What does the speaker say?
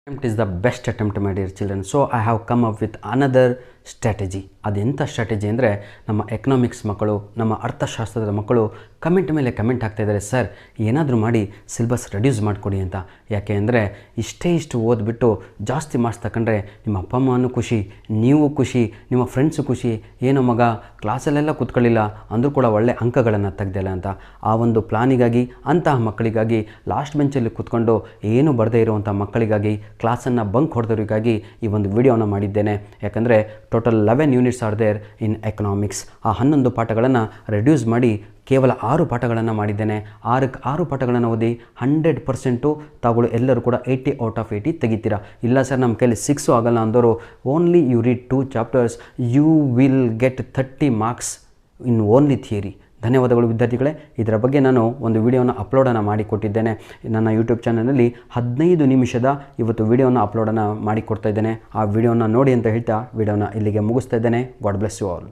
Attempt is the best attempt, my dear children. So I have come up with another strategy. ಅದೆಂಥ strategy ಅಂದರೆ, ನಮ್ಮ economics ಮಕ್ಕಳು, ನಮ್ಮ ಅರ್ಥಶಾಸ್ತ್ರದ ಮಕ್ಕಳು ಕಮೆಂಟ್ ಮೇಲೆ ಕಮೆಂಟ್ ಹಾಕ್ತಾಯಿದ್ದಾರೆ, ಸರ್ ಏನಾದರೂ ಮಾಡಿ ಸಿಲೆಬಸ್ ರೆಡ್ಯೂಸ್ ಮಾಡಿಕೊಡಿ ಅಂತ. ಯಾಕೆ ಅಂದರೆ ಇಷ್ಟು ಓದ್ಬಿಟ್ಟು ಜಾಸ್ತಿ ಮಾರ್ಕ್ಸ್ ತಗೊಂಡ್ರೆ ನಿಮ್ಮ ಅಪ್ಪ ಅಮ್ಮನೂ ಖುಷಿ, ನೀವು ಖುಷಿ, ನಿಮ್ಮ ಫ್ರೆಂಡ್ಸು ಖುಷಿ. ಏನೋ ಮಗ ಕ್ಲಾಸಲ್ಲೆಲ್ಲ ಕೂತ್ಕೊಳ್ಳಿಲ್ಲ ಅಂದರೂ ಕೂಡ ಒಳ್ಳೆ ಅಂಕಗಳನ್ನು ತೆಗ್ದಿಲ್ಲ ಅಂತ. ಆ ಒಂದು ಪ್ಲಾನಿಗಾಗಿ, ಅಂತಹ ಮಕ್ಕಳಿಗಾಗಿ, ಲಾಸ್ಟ್ ಬೆಂಚಲ್ಲಿ ಕೂತ್ಕೊಂಡು ಏನೂ ಬರದೇ ಇರುವಂಥ ಮಕ್ಕಳಿಗಾಗಿ, ಕ್ಲಾಸನ್ನು ಬಂಕ್ ಹೊಡೆದವರಿಗಾಗಿ ಈ ಒಂದು ವಿಡಿಯೋನ ಮಾಡಿದ್ದೇನೆ. ಯಾಕಂದರೆ total 11 units are there in economics. ಆ 11 ಪಾಠಗಳನ್ನು ರೆಡ್ಯೂಸ್ ಮಾಡಿ ಕೇವಲ 6 ಪಾಠಗಳನ್ನು ಮಾಡಿದ್ದೇನೆ. 6 ಪಾಠಗಳನ್ನು ಓದಿ 100% ತಾವುಗಳು ಎಲ್ಲರೂ ಕೂಡ 80 ಔಟ್ ಆಫ್ 80 ತೆಗಿತೀರಾ. ಇಲ್ಲ ಸರ್ ನಮ್ಮ ಕೈಲಿ 6 ಆಗಲ್ಲ ಅಂದವರು, only you read 2 chapters, you will get 30 marks in only theory. ಧನ್ಯವಾದಗಳು ವಿದ್ಯಾರ್ಥಿಗಳೇ. ಇದರ ಬಗ್ಗೆ ನಾನು ಒಂದು ವಿಡಿಯೋನ ಅಪ್ಲೋಡನ್ನು ಮಾಡಿಕೊಟ್ಟಿದ್ದೇನೆ. ನನ್ನ ಯೂಟ್ಯೂಬ್ ಚಾನಲಲ್ಲಿ 15 ನಿಮಿಷದ ಇವತ್ತು ವಿಡಿಯೋನ ಅಪ್ಲೋಡನ್ನು ಮಾಡಿಕೊಡ್ತಾ ಇದ್ದೇನೆ. ಆ ವಿಡಿಯೋನ ನೋಡಿ ಅಂತ ಹೇಳ್ತಾ ವಿಡಿಯೋನ ಇಲ್ಲಿಗೆ ಮುಗಿಸ್ತಾ ಇದ್ದೇನೆ. God bless you all.